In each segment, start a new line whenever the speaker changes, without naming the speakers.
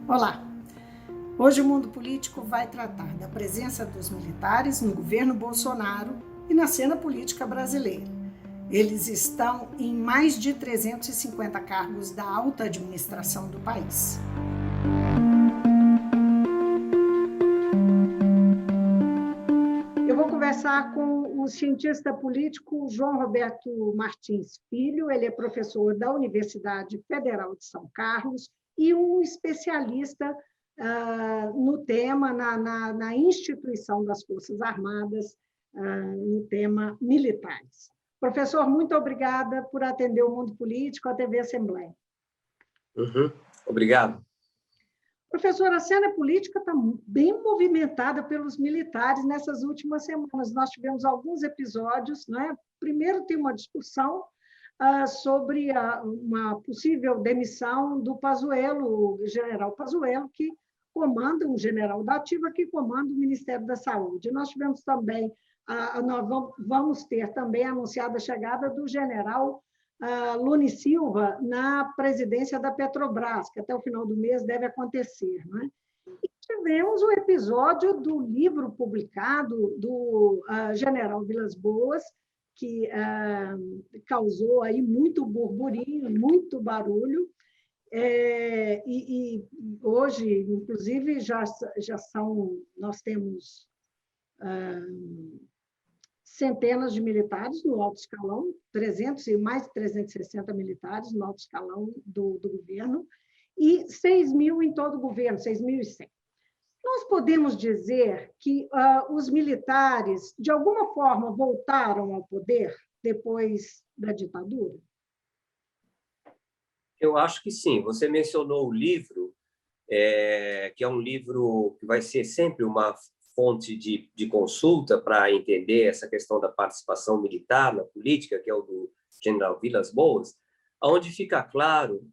Olá! Hoje o mundo político vai tratar da presença dos militares no governo Bolsonaro e na cena política brasileira. Eles estão em mais de 350 cargos da alta administração do país. Eu vou conversar com o cientista político João Roberto Martins Filho. Ele é professor da Universidade Federal de São Carlos e um especialista no tema, na instituição das Forças Armadas, no tema militares. Professor, muito obrigada por atender o Mundo Político, a TV Assembleia.
Obrigado.
Professor, a cena política está bem movimentada pelos militares nessas últimas semanas. Nós tivemos alguns episódios, né? Primeiro tem uma discussão sobre uma possível demissão do Pazuello, o general Pazuello, que comanda, um general da ativa que comanda o Ministério da Saúde. Nós tivemos também, nós vamos ter também anunciada a chegada do general Lune Silva na presidência da Petrobras, que até o final do mês deve acontecer. Né? E tivemos o episódio do livro publicado do general Vilas Boas, que causou aí muito burburinho, muito barulho, e hoje, inclusive, nós temos centenas de militares no alto escalão, 300 e mais de 360 militares no alto escalão do governo, e 6.000 em todo o governo, 6.100. Nós podemos dizer que os militares, de alguma forma, voltaram ao poder depois da ditadura?
Eu acho que sim. Você mencionou o livro, que é um livro que vai ser sempre uma fonte de consulta para entender essa questão da participação militar na política, que é o do general Vilas Boas, onde fica claro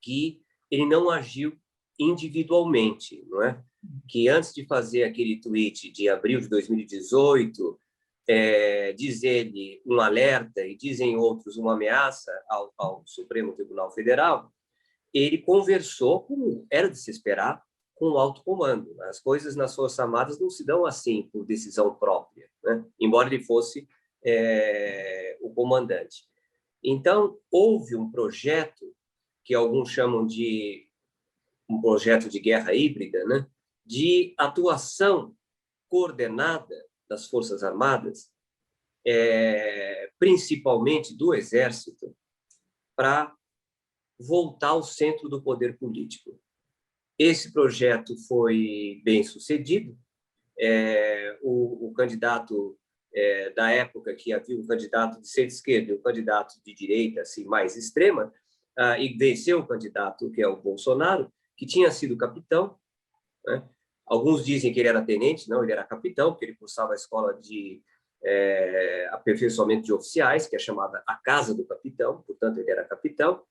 que ele não agiu individualmente, não é? Que antes de fazer aquele tweet de abril de 2018, diz ele um alerta e dizem outros uma ameaça ao Supremo Tribunal Federal, ele conversou, como era de se esperar, com o alto comando. As coisas nas Forças Armadas não se dão assim por decisão própria, né? Embora ele fosse o comandante. Então, houve um projeto que alguns chamam de um projeto de guerra híbrida, né? De atuação coordenada das Forças Armadas, principalmente do Exército, para voltar ao centro do poder político. Esse projeto foi bem sucedido. O candidato da época, que havia um candidato de centro-esquerda e um candidato de direita assim, mais extrema, e venceu o candidato, que é o Bolsonaro, que tinha sido capitão, né? Alguns dizem que ele era tenente, não, ele era capitão, porque ele cursava a escola de aperfeiçoamento de oficiais, que é chamada a Casa do Capitão, portanto, ele era capitão.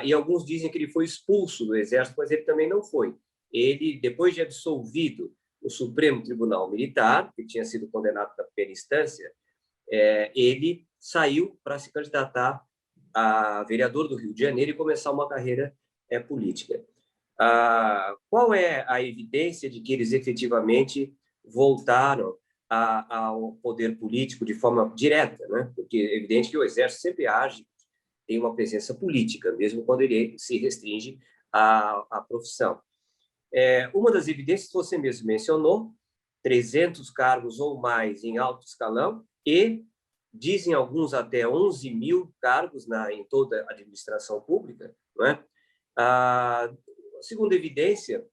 E alguns dizem que ele foi expulso do Exército, mas ele também não foi. Ele, depois de absolvido o Supremo Tribunal Militar, que tinha sido condenado na primeira instância, ele saiu para se candidatar a vereador do Rio de Janeiro e começar uma carreira política. Qual é a evidência de que eles efetivamente voltaram ao poder político de forma direta, né? Porque é evidente que o Exército sempre age, tem uma presença política, mesmo quando ele se restringe à profissão. Uma das evidências você mesmo mencionou, 300 cargos ou mais em alto escalão e, dizem alguns, até 11.000 cargos em toda a administração pública. Não é? A segunda evidência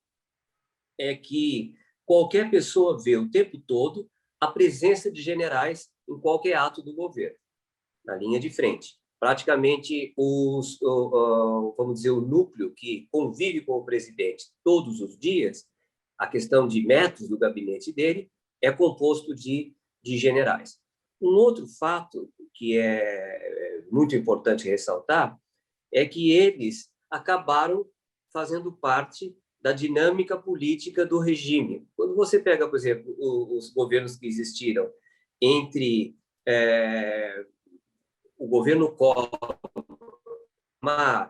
é que qualquer pessoa vê o tempo todo a presença de generais em qualquer ato do governo, na linha de frente. Praticamente, vamos dizer, o núcleo que convive com o presidente todos os dias, a questão de metros do gabinete dele, é composto de generais. Um outro fato que é muito importante ressaltar é que eles acabaram fazendo parte da dinâmica política do regime. Quando você pega, por exemplo, os governos que existiram entre o governo Collor,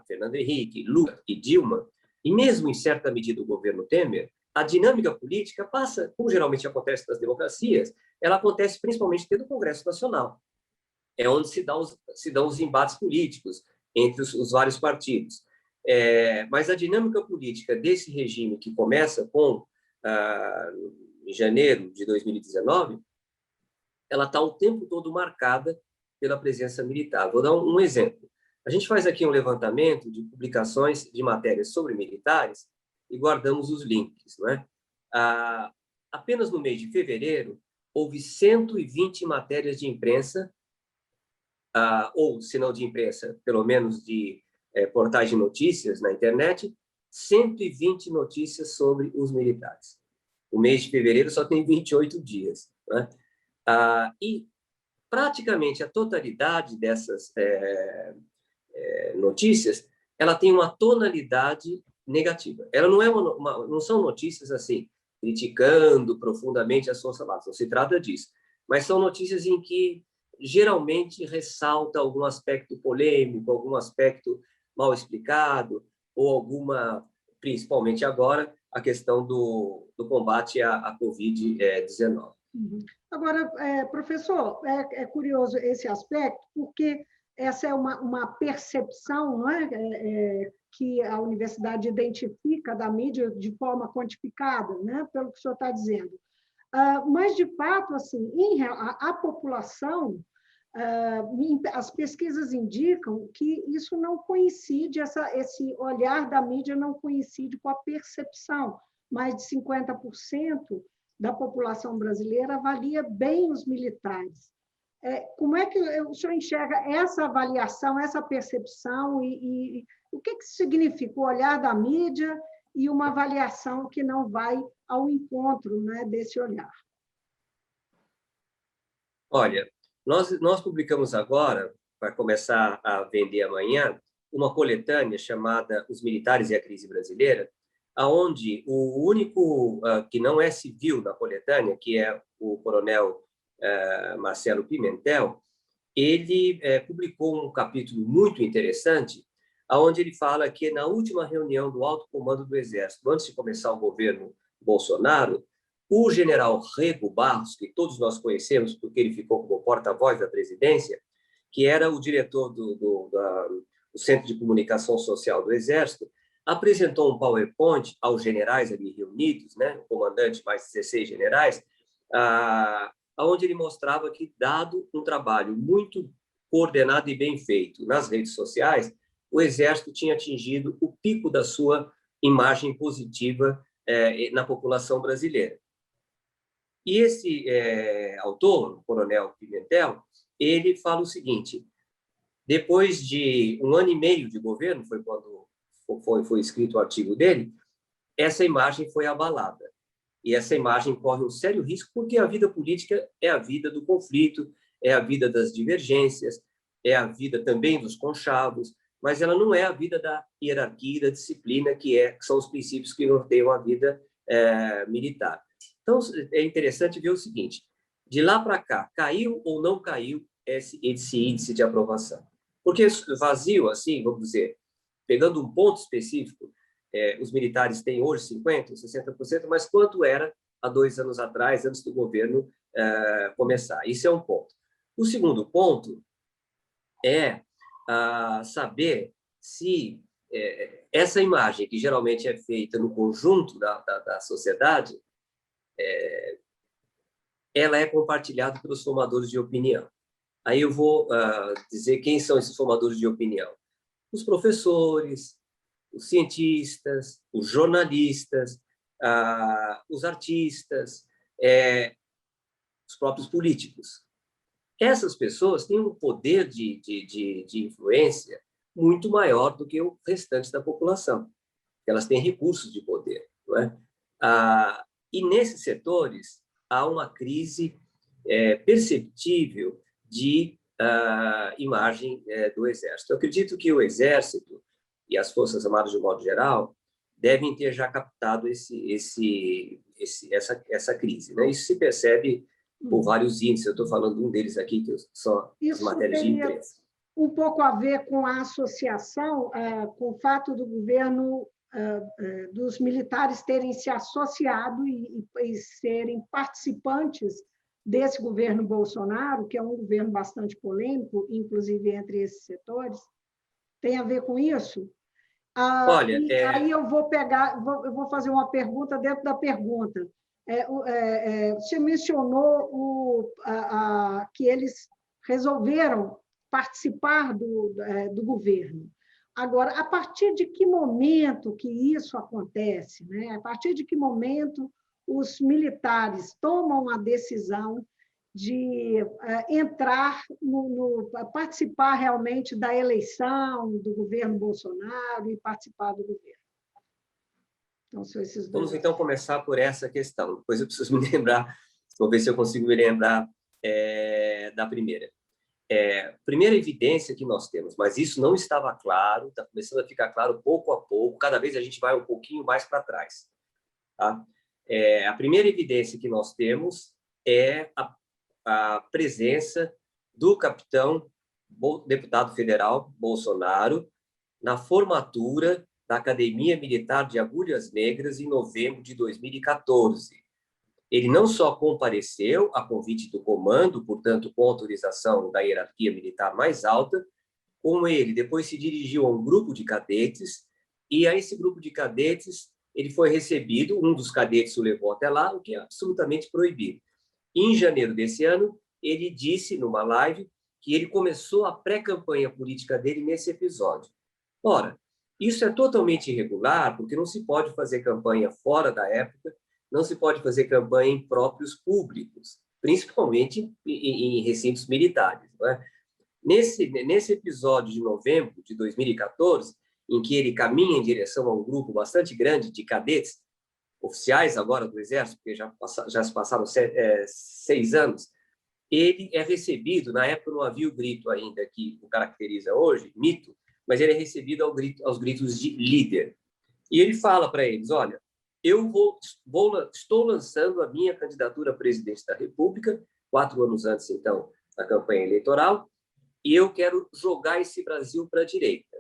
Fernando Henrique, Lula e Dilma, E mesmo, em certa medida, o governo Temer, a dinâmica política passa, como geralmente acontece nas democracias, ela acontece principalmente dentro do Congresso Nacional. É onde se dão os embates políticos entre os vários partidos. Mas a dinâmica política desse regime, que começa em janeiro de 2019, ela está o tempo todo marcada pela presença militar. Vou dar um exemplo. A gente faz aqui um levantamento de publicações de matérias sobre militares e guardamos os links, não é? Apenas no mês de fevereiro, houve 120 matérias de imprensa, ou, se não de imprensa, pelo menos de portais de notícias na internet, 120 notícias sobre os militares. O mês de fevereiro só tem 28 dias, né? E praticamente a totalidade dessas notícias, ela tem uma tonalidade negativa. Ela não são notícias assim criticando profundamente as Forças Armadas, não se trata disso, mas são notícias em que geralmente ressalta algum aspecto polêmico, algum aspecto mal explicado, ou principalmente agora, a questão do combate à Covid-19.
Agora, professor, é curioso esse aspecto, porque essa é uma percepção, não é? Que a universidade identifica da mídia de forma quantificada, né? Pelo que o senhor está dizendo. Mas, de fato, assim, a população, as pesquisas indicam que isso não coincide, esse olhar da mídia não coincide com a percepção. Mais de 50% da população brasileira avalia bem os militares. Como é que o senhor enxerga essa avaliação, essa percepção, e o que significa o olhar da mídia e uma avaliação que não vai ao encontro, né, desse olhar?
Olha, nós publicamos agora, para começar a vender amanhã, uma coletânea chamada Os Militares e a Crise Brasileira, aonde o único que não é civil na coletânea, que é o coronel Marcelo Pimentel, ele publicou um capítulo muito interessante, onde ele fala que na última reunião do alto comando do Exército, antes de começar o governo Bolsonaro, o general Rego Barros, que todos nós conhecemos porque ele ficou como porta-voz da presidência, que era o diretor do Centro de Comunicação Social do Exército, apresentou um PowerPoint aos generais ali reunidos, né, o comandante mais 16 generais, onde ele mostrava que, dado um trabalho muito coordenado e bem feito nas redes sociais, o Exército tinha atingido o pico da sua imagem positiva na população brasileira. E esse autor, o coronel Pimentel, ele fala o seguinte: depois de 1 ano e meio de governo, foi quando foi escrito o artigo dele, essa imagem foi abalada. E essa imagem corre um sério risco, porque a vida política é a vida do conflito, é a vida das divergências, é a vida também dos conchavos, mas ela não é a vida da hierarquia e da disciplina, que são os princípios que norteiam a vida militar. Então, é interessante ver o seguinte: de lá para cá, caiu ou não caiu esse índice de aprovação? Porque vazio, assim, vamos dizer, pegando um ponto específico, os militares têm hoje 50%, 60%, mas quanto era há 2 anos atrás, antes do governo começar? Isso é um ponto. O segundo ponto é saber se essa imagem, que geralmente é feita no conjunto da sociedade, ela é compartilhada pelos formadores de opinião. Aí eu vou dizer quem são esses formadores de opinião. Os professores, os cientistas, os jornalistas, os artistas, os próprios políticos. Essas pessoas têm um poder de influência muito maior do que o restante da população. Elas têm recursos de poder, não é? E nesses setores há uma crise perceptível de imagem do Exército. Eu acredito que o Exército e as Forças Armadas, de modo geral, devem ter já captado essa crise, né? Isso se percebe por vários índices. Eu estou falando um deles aqui, que são as matérias de imprensa.
Um pouco a ver com a associação, com o fato do governo dos militares terem se associado e serem participantes desse governo Bolsonaro, que é um governo bastante polêmico, inclusive entre esses setores, tem a ver com isso?
Olha,
Aí eu vou fazer uma pergunta dentro da pergunta. Você mencionou que eles resolveram participar do governo. Agora, a partir de que momento que isso acontece? Né? A partir de que momento os militares tomam a decisão de entrar participar realmente da eleição do governo Bolsonaro e participar do governo? Então, são esses dois.
Vamos então começar por essa questão. Depois eu preciso me lembrar, vou ver se eu consigo me lembrar da primeira. Primeira evidência que nós temos, mas isso não estava claro, está começando a ficar claro pouco a pouco, cada vez a gente vai um pouquinho mais para trás. Tá? A primeira evidência que nós temos é a presença do capitão, deputado federal Bolsonaro, na formatura da Academia Militar de Agulhas Negras em novembro de 2014. Ele não só compareceu a convite do comando, portanto, com autorização da hierarquia militar mais alta, como ele depois se dirigiu a um grupo de cadetes, e a esse grupo de cadetes ele foi recebido, um dos cadetes o levou até lá, o que é absolutamente proibido. Em janeiro desse ano, ele disse numa live que ele começou a pré-campanha política dele nesse episódio. Ora, isso é totalmente irregular, porque não se pode fazer campanha fora da época, não se pode fazer campanha em próprios públicos, principalmente em recintos militares. Não é? Nesse episódio de novembro de 2014, em que ele caminha em direção a um grupo bastante grande de cadetes, oficiais agora do Exército, porque já se passaram 6 anos, ele é recebido, na época não havia o grito ainda que o caracteriza hoje, mito, mas ele é recebido aos gritos de líder. E ele fala para eles, olha, estou lançando a minha candidatura a presidente da República, 4 anos antes, então, da campanha eleitoral, e eu quero jogar esse Brasil para a direita.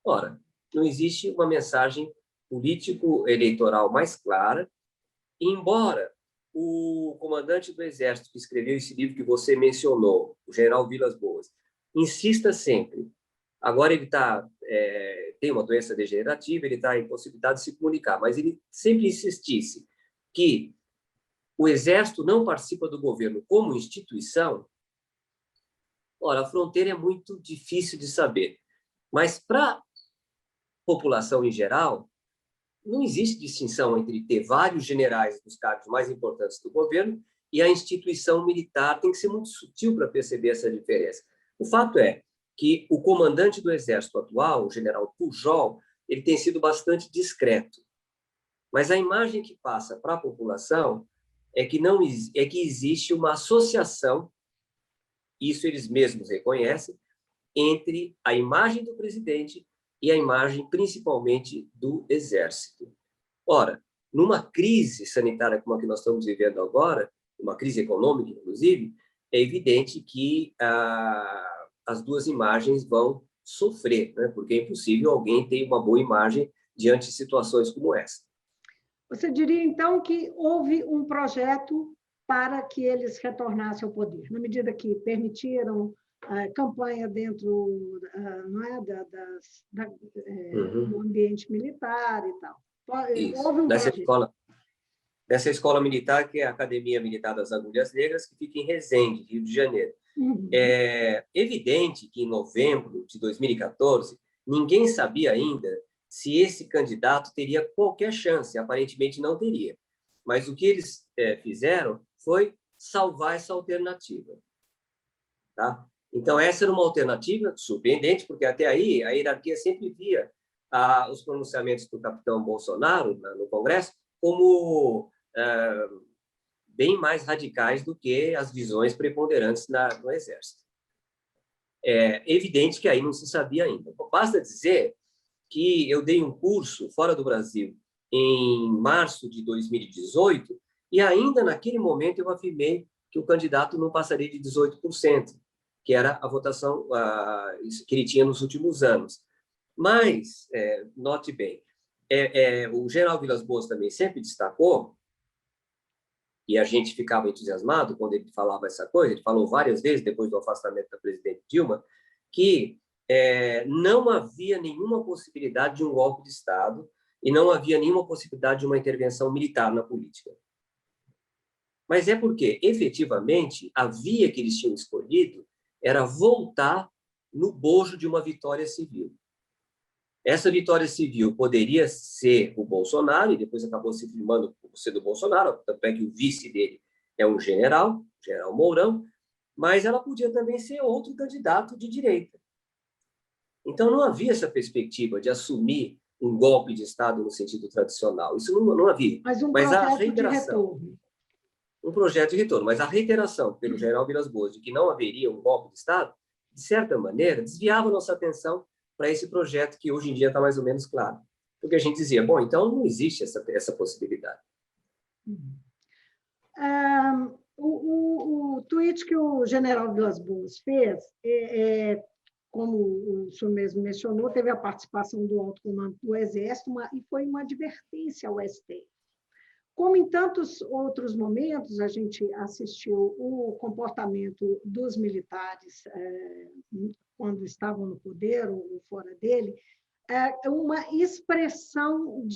Ora, não existe uma mensagem político-eleitoral mais clara, embora o comandante do Exército que escreveu esse livro que você mencionou, o general Vilas Boas, insista sempre. Agora ele tem uma doença degenerativa, ele está impossibilitado de se comunicar, mas ele sempre insistisse que o Exército não participa do governo como instituição. Ora, a fronteira é muito difícil de saber, mas para a população em geral, não existe distinção entre ter vários generais dos cargos mais importantes do governo e a instituição militar. Tem que ser muito sutil para perceber essa diferença. O fato é que o comandante do Exército atual, o general Pujol, ele tem sido bastante discreto. Mas a imagem que passa para a população é que existe uma associação, isso eles mesmos reconhecem, entre a imagem do presidente e a imagem, principalmente, do Exército. Ora, numa crise sanitária como a que nós estamos vivendo agora, uma crise econômica, inclusive, é evidente que as duas imagens vão sofrer, né? Porque é impossível alguém ter uma boa imagem diante de situações como essa.
Você diria, então, que houve um projeto para que eles retornassem ao poder, na medida que permitiram campanha dentro não é, do ambiente militar e tal.
Isso.
Houve um projeto.
Dessa escola militar, que é a Academia Militar das Agulhas Negras, que fica em Resende, Rio de Janeiro. Uhum. É evidente que, em novembro de 2014, ninguém sabia ainda se esse candidato teria qualquer chance, aparentemente não teria. Mas o que eles fizeram foi salvar essa alternativa. Tá? Então, essa era uma alternativa surpreendente, porque até aí a hierarquia sempre via os pronunciamentos do capitão Bolsonaro no Congresso como bem mais radicais do que as visões preponderantes no Exército. É evidente que aí não se sabia ainda. Basta dizer que eu dei um curso fora do Brasil em março de 2018 e ainda naquele momento eu afirmei que o candidato não passaria de 18%, que era a votação que ele tinha nos últimos anos. Mas, note bem, o general Vilas Boas também sempre destacou, e a gente ficava entusiasmado quando ele falava essa coisa, ele falou várias vezes, depois do afastamento da presidente Dilma, que não havia nenhuma possibilidade de um golpe de Estado e não havia nenhuma possibilidade de uma intervenção militar na política. Mas é porque, efetivamente, a via que eles tinham escolhido era voltar no bojo de uma vitória civil. Essa vitória civil poderia ser o Bolsonaro, e depois acabou se firmando por ser do Bolsonaro, tanto é que o vice dele é um general, o general Mourão, mas ela podia também ser outro candidato de direita. Então, não havia essa perspectiva de assumir um golpe de Estado no sentido tradicional. Isso não havia.
Mas um projeto de retorno.
Um projeto de retorno. Mas a reiteração pelo general Vilas Boas de que não haveria um golpe de Estado, de certa maneira, desviava nossa atenção para esse projeto que hoje em dia está mais ou menos claro. Porque a gente dizia, bom, então não existe essa possibilidade.
O tweet que o general Vilas Boas fez, como o senhor mesmo mencionou, teve a participação do alto comando do Exército e foi uma advertência ao STF. Como em tantos outros momentos, a gente assistiu o comportamento dos militares quando estavam no poder ou fora dele, uma expressão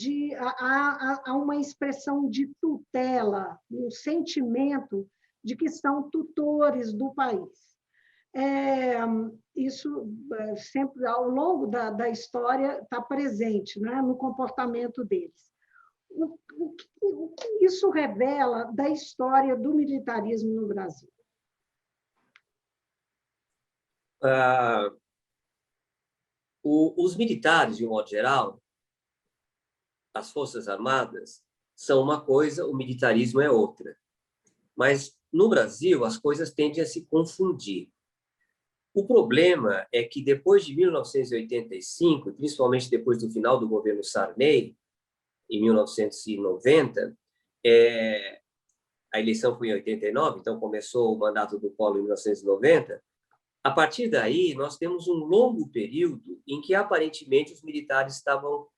uma expressão de tutela, um sentimento de que são tutores do país. Isso sempre, ao longo da história, está presente, né, no comportamento deles. O que isso revela da história do militarismo no Brasil?
Os militares, de um modo geral, as Forças Armadas, são uma coisa, o militarismo é outra. Mas, no Brasil, as coisas tendem a se confundir. O problema é que, depois de 1985, principalmente depois do final do governo Sarney, em 1990, a eleição foi em 89, então começou o mandato do Collor em 1990. A partir daí, nós temos um longo período em que, aparentemente, os militares estavam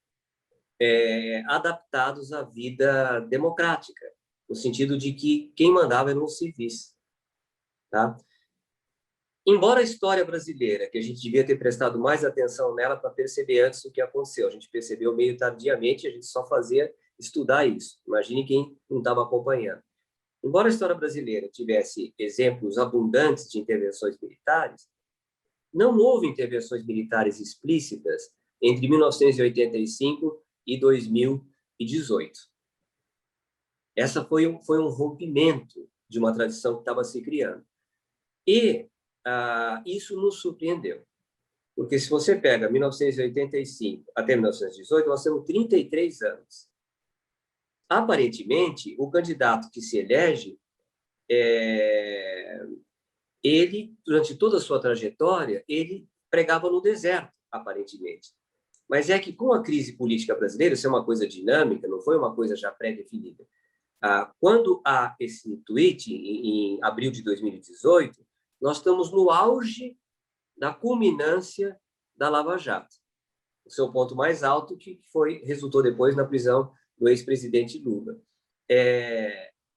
adaptados à vida democrática, no sentido de que quem mandava eram os civis. Tá? Embora a história brasileira, que a gente devia ter prestado mais atenção nela para perceber antes o que aconteceu, a gente percebeu meio tardiamente, a gente só fazia estudar isso. Imagine quem não estava acompanhando. Embora a história brasileira tivesse exemplos abundantes de intervenções militares, não houve intervenções militares explícitas entre 1985 e 2018. Essa foi um rompimento de uma tradição que estava se criando. E isso nos surpreendeu, porque se você pega 1985 até 1918, nós temos 33 anos. Aparentemente, o candidato que se elege, ele, durante toda a sua trajetória, ele pregava no deserto, aparentemente. Mas é que, com a crise política brasileira, isso é uma coisa dinâmica, não foi uma coisa já pré-definida. Quando há esse tweet, em abril de 2018, nós estamos no auge da culminância da Lava Jato, o seu ponto mais alto, que resultou depois na prisão do ex-presidente Lula.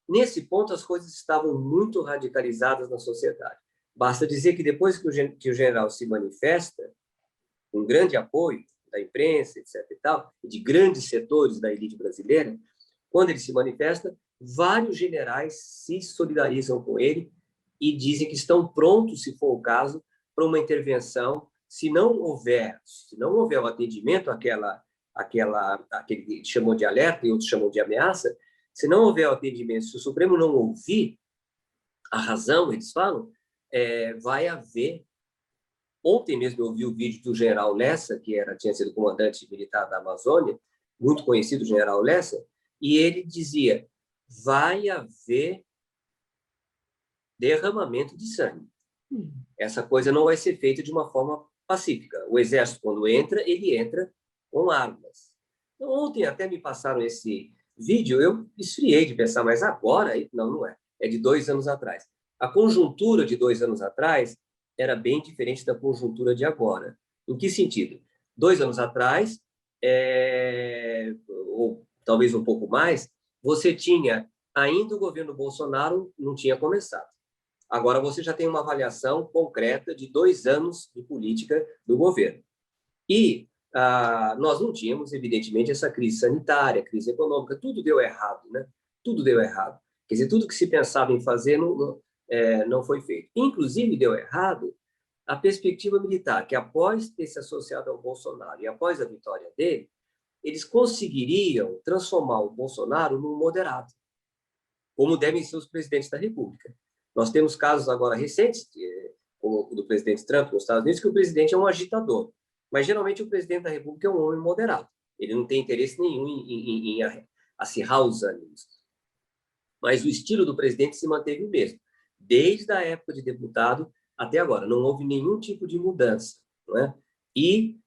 Nesse ponto, as coisas estavam muito radicalizadas na sociedade. Basta dizer que depois que o general se manifesta, com grande apoio da imprensa, etc. e tal, e de grandes setores da elite brasileira, quando ele se manifesta, vários generais se solidarizam com ele e dizem que estão prontos, se for o caso, para uma intervenção, se não houver o atendimento aquele que chamou de alerta e outros chamam de ameaça, se não houver o atendimento, se o Supremo não ouvir a razão, eles falam, vai haver... Ontem mesmo eu ouvi o vídeo do general Lessa, que tinha sido comandante militar da Amazônia, muito conhecido, o general Lessa, e ele dizia, vai haver derramamento de sangue. Essa coisa não vai ser feita de uma forma pacífica. O Exército, quando entra, ele entra com armas. Então, ontem até me passaram esse vídeo, eu esfriei de pensar, mas agora? Não é. É de 2 anos atrás. A conjuntura de 2 anos atrás era bem diferente da conjuntura de agora. Em que sentido? 2 anos atrás, ou talvez um pouco mais, você tinha, ainda o governo Bolsonaro não tinha começado. Agora você já tem uma avaliação concreta de 2 anos de política do governo. E nós não tínhamos, evidentemente, essa crise sanitária, crise econômica, tudo deu errado, né? Tudo deu errado. Quer dizer, tudo que se pensava em fazer não foi feito. Inclusive, deu errado a perspectiva militar, que após ter se associado ao Bolsonaro e após a vitória dele, eles conseguiriam transformar o Bolsonaro num moderado, como devem ser os presidentes da República. Nós temos casos agora recentes, como o do presidente Trump nos Estados Unidos, que o presidente é um agitador, mas geralmente o presidente da República é um homem moderado. Ele não tem interesse nenhum em acirrar os ânimos. Mas o estilo do presidente se manteve o mesmo, desde a época de deputado até agora. Não houve nenhum tipo de mudança, não é? E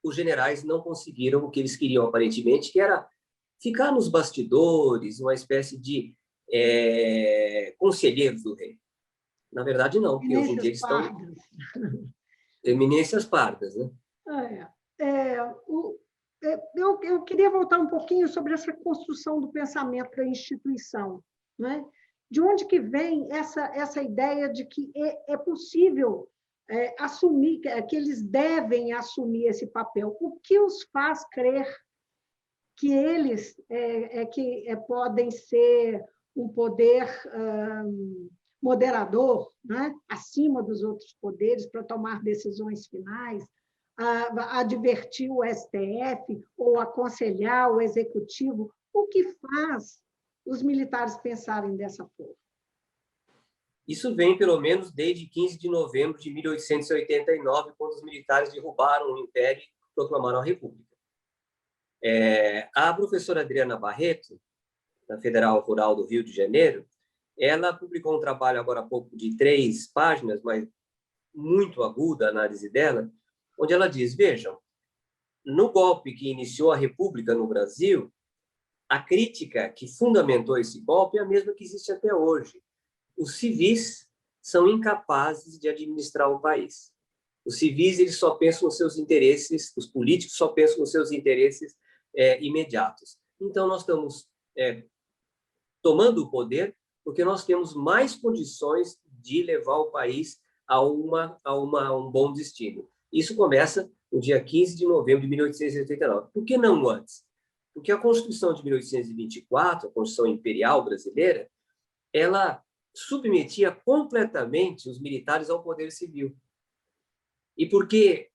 os generais não conseguiram o que eles queriam, aparentemente, que era ficar nos bastidores, uma espécie de conselheiros do rei. Na verdade, não, porque hoje em dia eles estão... Eminências pardas, né?
Eu queria voltar um pouquinho sobre essa construção do pensamento da instituição, né? De onde que vem essa ideia de que é possível assumir, que eles devem assumir esse papel? O que os faz crer que eles podem ser um poder moderador, né? Acima dos outros poderes para tomar decisões finais, advertir o STF ou aconselhar o executivo? O que faz os militares pensarem dessa forma?
Isso vem, pelo menos, desde 15 de novembro de 1889, quando os militares derrubaram o Império e proclamaram a República. A professora Adriana Barreto, da Federal Rural do Rio de Janeiro, ela publicou um trabalho agora há pouco de 3 páginas, mas muito aguda a análise dela, onde ela diz, vejam, no golpe que iniciou a República no Brasil, a crítica que fundamentou esse golpe é a mesma que existe até hoje. Os civis são incapazes de administrar o país. Os civis, eles só pensam nos seus interesses, os políticos só pensam nos seus interesses imediatos. Então, nós estamos tomando o poder porque nós temos mais condições de levar o país a um bom destino. Isso começa no dia 15 de novembro de 1889. Por que não antes? Porque a Constituição de 1824, a Constituição Imperial Brasileira, ela submetia completamente os militares ao poder civil. E porque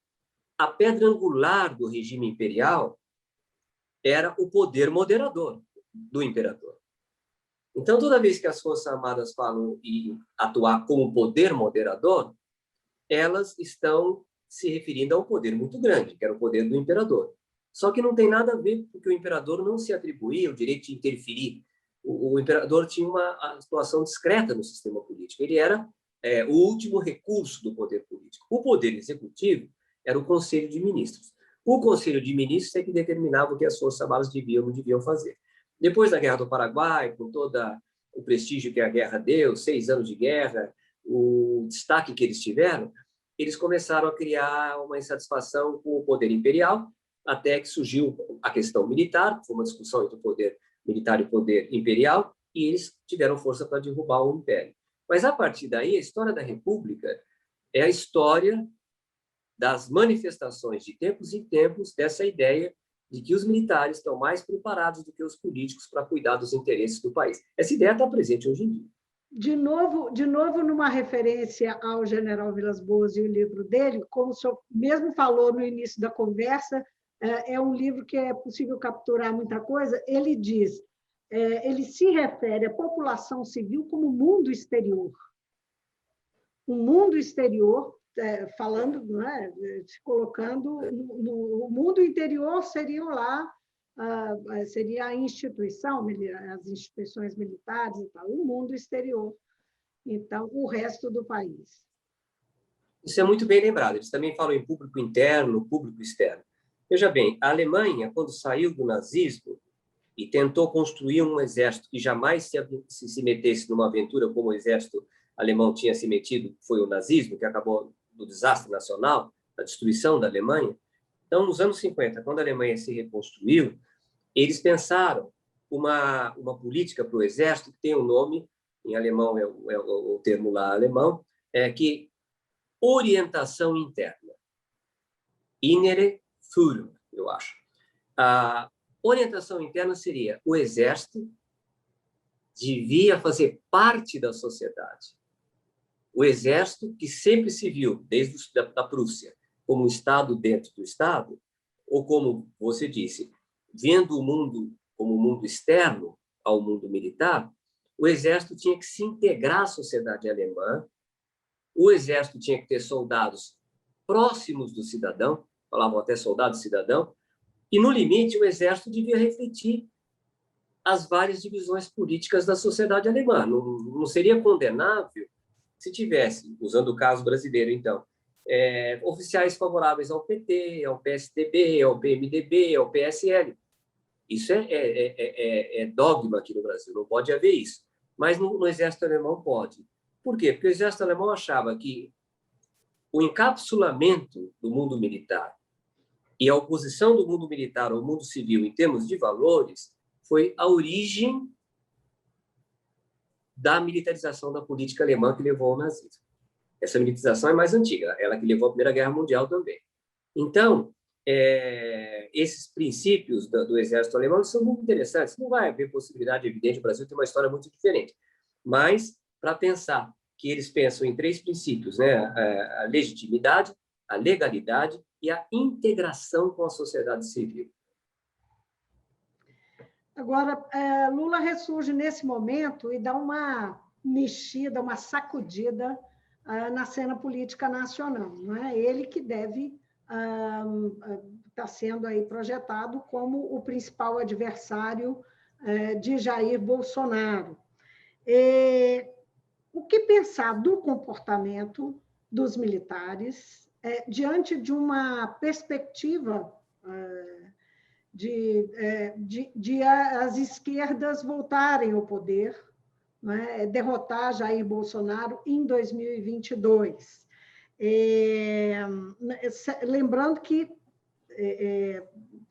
a pedra angular do regime imperial era o poder moderador do imperador. Então, toda vez que as Forças Armadas falam em atuar como poder moderador, elas estão se referindo a um poder muito grande, que era o poder do imperador. Só que não tem nada a ver, porque o imperador não se atribuía o direito de interferir. O imperador tinha uma atuação discreta no sistema político. Ele era o último recurso do poder político. O poder executivo era o Conselho de Ministros. O Conselho de Ministros é que determinava o que as Forças Armadas deviam ou não deviam fazer. Depois da Guerra do Paraguai, com todo o prestígio que a guerra deu, 6 anos de guerra, o destaque que eles tiveram, eles começaram a criar uma insatisfação com o poder imperial, até que surgiu a questão militar, foi uma discussão entre o poder militar e o poder imperial, e eles tiveram força para derrubar o império. Mas, a partir daí, a história da República é a história das manifestações de tempos em tempos dessa ideia de que os militares estão mais preparados do que os políticos para cuidar dos interesses do país. Essa ideia está presente hoje em dia.
De novo, numa referência ao general Vilas Boas e o livro dele, como o senhor mesmo falou no início da conversa, é um livro que é possível capturar muita coisa. Ele diz, ele se refere à população civil como mundo exterior. O mundo exterior, falando, né, se colocando no mundo interior, seriam lá, seria a instituição, as instituições militares e tal, o mundo exterior. Então, o resto do país.
Isso é muito bem lembrado. Eles também falam em público interno, público externo. Veja bem, a Alemanha, quando saiu do nazismo e tentou construir um exército que jamais se metesse numa aventura como o exército alemão tinha se metido, foi o nazismo, que acabou no desastre nacional, a destruição da Alemanha. Então, nos anos 50, quando a Alemanha se reconstruiu, eles pensaram uma política para o exército que tem um nome, em alemão é o termo lá alemão, que orientação interna. Innere Führung, eu acho. A orientação interna seria o exército devia fazer parte da sociedade. O exército, que sempre se viu, desde a Prússia, como um Estado dentro do Estado, ou como você disse, vendo o mundo como um mundo externo ao mundo militar, o exército tinha que se integrar à sociedade alemã, o exército tinha que ter soldados próximos do cidadão, falavam até soldado-cidadão, e, no limite, o exército devia refletir as várias divisões políticas da sociedade alemã. Não seria condenável se tivesse, usando o caso brasileiro, então, oficiais favoráveis ao PT, ao PSDB, ao PMDB, ao PSL. Isso é dogma aqui no Brasil, não pode haver isso. Mas no exército alemão pode. Por quê? Porque o exército alemão achava que o encapsulamento do mundo militar e a oposição do mundo militar ao mundo civil em termos de valores foi a origem da militarização da política alemã que levou ao nazismo. Essa militarização é mais antiga, ela que levou à Primeira Guerra Mundial também. Então, esses princípios do exército alemão são muito interessantes. Não vai haver possibilidade evidente, o Brasil tem uma história muito diferente. Mas, para pensar que eles pensam em 3 princípios, né? A legitimidade, a legalidade e a integração com a sociedade civil.
Agora, Lula ressurge nesse momento e dá uma mexida, uma sacudida na cena política nacional. Não é? Ele que deve estar sendo aí projetado como o principal adversário de Jair Bolsonaro. O que pensar do comportamento dos militares diante de uma perspectiva de as esquerdas voltarem ao poder, né, derrotar Jair Bolsonaro em 2022. Lembrando que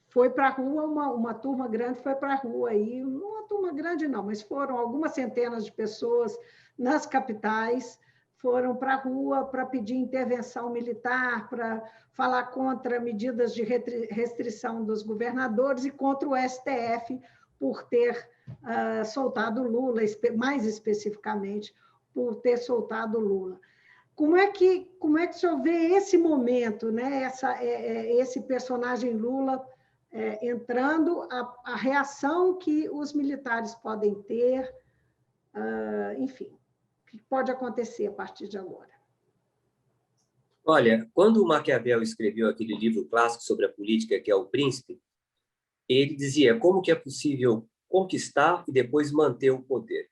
foi para a rua, uma turma grande foi para a rua, aí, não uma turma grande não, mas foram algumas centenas de pessoas nas capitais, foram para a rua para pedir intervenção militar, para falar contra medidas de restrição dos governadores e contra o STF por ter soltado Lula, mais especificamente, por ter soltado Lula. Como é que o senhor vê esse momento, né? Esse personagem Lula entrando, a reação que os militares podem ter, enfim, o que pode acontecer a partir de agora?
Olha, quando o Maquiavel escreveu aquele livro clássico sobre a política, que é O Príncipe, ele dizia como que é possível conquistar e depois manter o poder.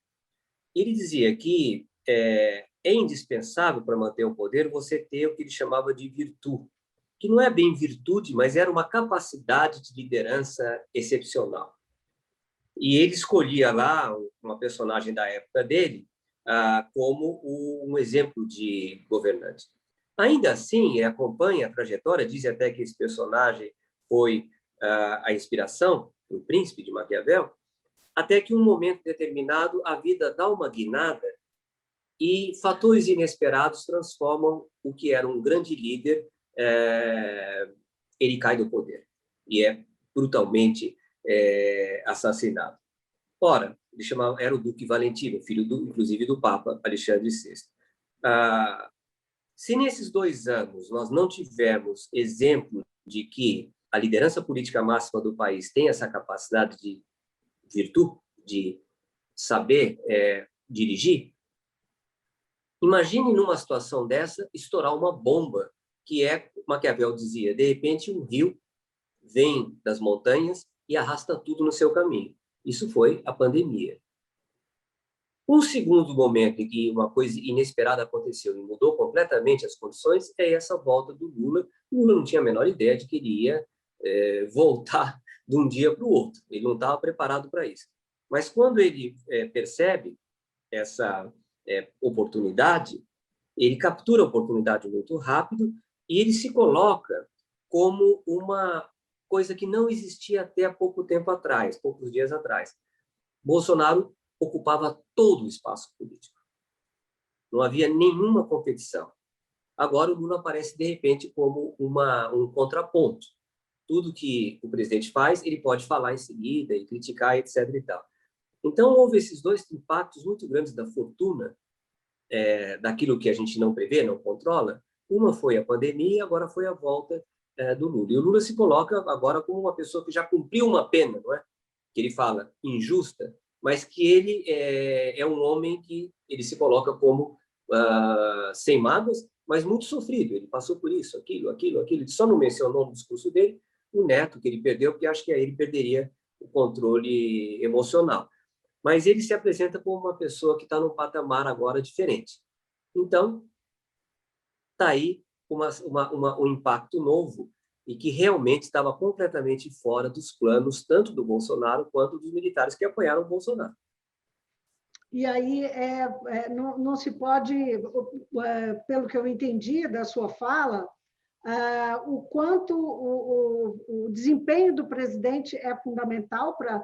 Ele dizia que é indispensável para manter o poder você ter o que ele chamava de virtude, que não é bem virtude, mas era uma capacidade de liderança excepcional. E ele escolhia lá uma personagem da época dele como um exemplo de governante. Ainda assim, acompanha a trajetória, diz até que esse personagem foi a inspiração do Príncipe de Maquiavel, até que em um momento determinado a vida dá uma guinada e fatores inesperados transformam o que era um grande líder, ele cai do poder e é brutalmente assassinado. Ora, ele era o Duque Valentino, filho, inclusive, do Papa Alexandre VI. Se nesses 2 anos nós não tivermos exemplo de que a liderança política máxima do país tem essa capacidade de virtude, de saber dirigir, imagine numa situação dessa estourar uma bomba, que Maquiavel dizia, de repente um rio vem das montanhas e arrasta tudo no seu caminho. Isso foi a pandemia. Um segundo momento em que uma coisa inesperada aconteceu e mudou completamente as condições é essa volta do Lula. O Lula não tinha a menor ideia de que ele ia voltar de um dia para o outro. Ele não estava preparado para isso. Mas quando ele percebe essa oportunidade, ele captura a oportunidade muito rápido E ele se coloca como uma coisa que não existia até há pouco tempo atrás, poucos dias atrás. Bolsonaro ocupava todo o espaço político. Não havia nenhuma competição. Agora o Lula aparece, de repente, como um contraponto. Tudo que o presidente faz, ele pode falar em seguida e criticar, etc. e tal. Então, houve esses dois impactos muito grandes da fortuna, daquilo que a gente não prevê, não controla. Uma foi a pandemia e agora foi a volta do Lula. E o Lula se coloca agora como uma pessoa que já cumpriu uma pena, não é? Que ele fala injusta, mas que ele é um homem que ele se coloca como sem mágoas, mas muito sofrido. Ele passou por isso, aquilo. Ele só não mencionou no discurso dele o neto que ele perdeu, porque acho que aí ele perderia o controle emocional. Mas ele se apresenta como uma pessoa que está num patamar agora diferente. Então, está aí um impacto novo e que realmente estava completamente fora dos planos, tanto do Bolsonaro quanto dos militares que apoiaram o Bolsonaro.
E aí não se pode, pelo que eu entendi da sua fala, o quanto o desempenho do presidente é fundamental para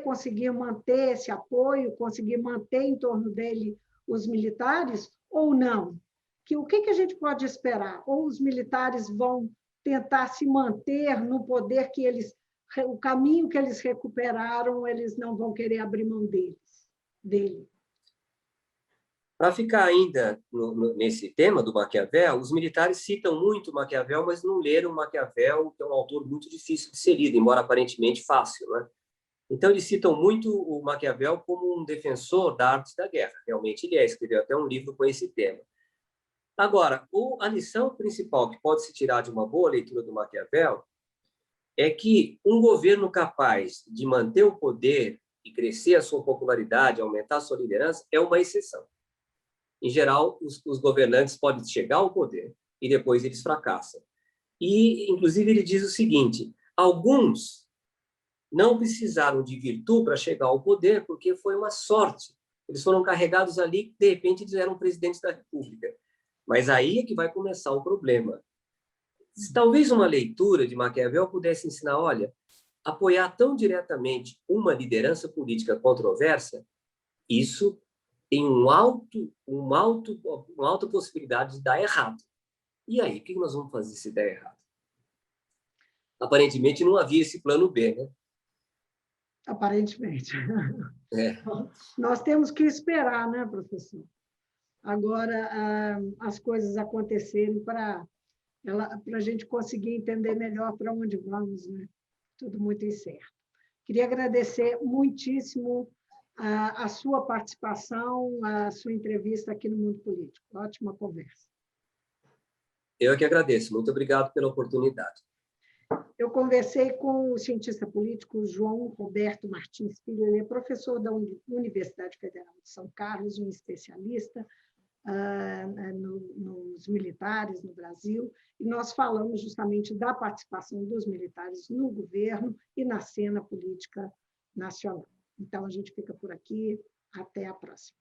conseguir manter esse apoio, conseguir manter em torno dele os militares, ou não? O que a gente pode esperar? Ou os militares vão tentar se manter no poder o caminho que eles recuperaram, eles não vão querer abrir mão dele?
Para ficar ainda nesse tema do Maquiavel, os militares citam muito Maquiavel, mas não leram Maquiavel, que é um autor muito difícil de ser lido, embora aparentemente fácil, né? Então, eles citam muito o Maquiavel como um defensor da arte da guerra. Realmente, ele escreveu até um livro com esse tema. Agora, a lição principal que pode se tirar de uma boa leitura do Maquiavel é que um governo capaz de manter o poder e crescer a sua popularidade, aumentar a sua liderança, é uma exceção. Em geral, os governantes podem chegar ao poder e depois eles fracassam. E, inclusive, ele diz o seguinte: alguns não precisaram de virtude para chegar ao poder porque foi uma sorte. Eles foram carregados ali, de repente eles eram presidentes da República. Mas aí é que vai começar o problema. Se talvez uma leitura de Maquiavel pudesse ensinar, olha, apoiar tão diretamente uma liderança política controversa, isso tem uma alta possibilidade de dar errado. E aí, o que nós vamos fazer se der errado? Aparentemente, não havia esse plano B, né?
Aparentemente. Nós temos que esperar, né, professor? Agora, as coisas acontecerem para a gente conseguir entender melhor para onde vamos, né? Tudo muito incerto. Queria agradecer muitíssimo a sua participação, a sua entrevista aqui no Mundo Político. Ótima conversa.
Eu é que agradeço. Muito obrigado pela oportunidade.
Eu conversei com o cientista político João Roberto Martins Filho, ele é professor da Universidade Federal de São Carlos, um especialista nos militares no Brasil, e nós falamos justamente da participação dos militares no governo e na cena política nacional. Então, a gente fica por aqui. Até a próxima.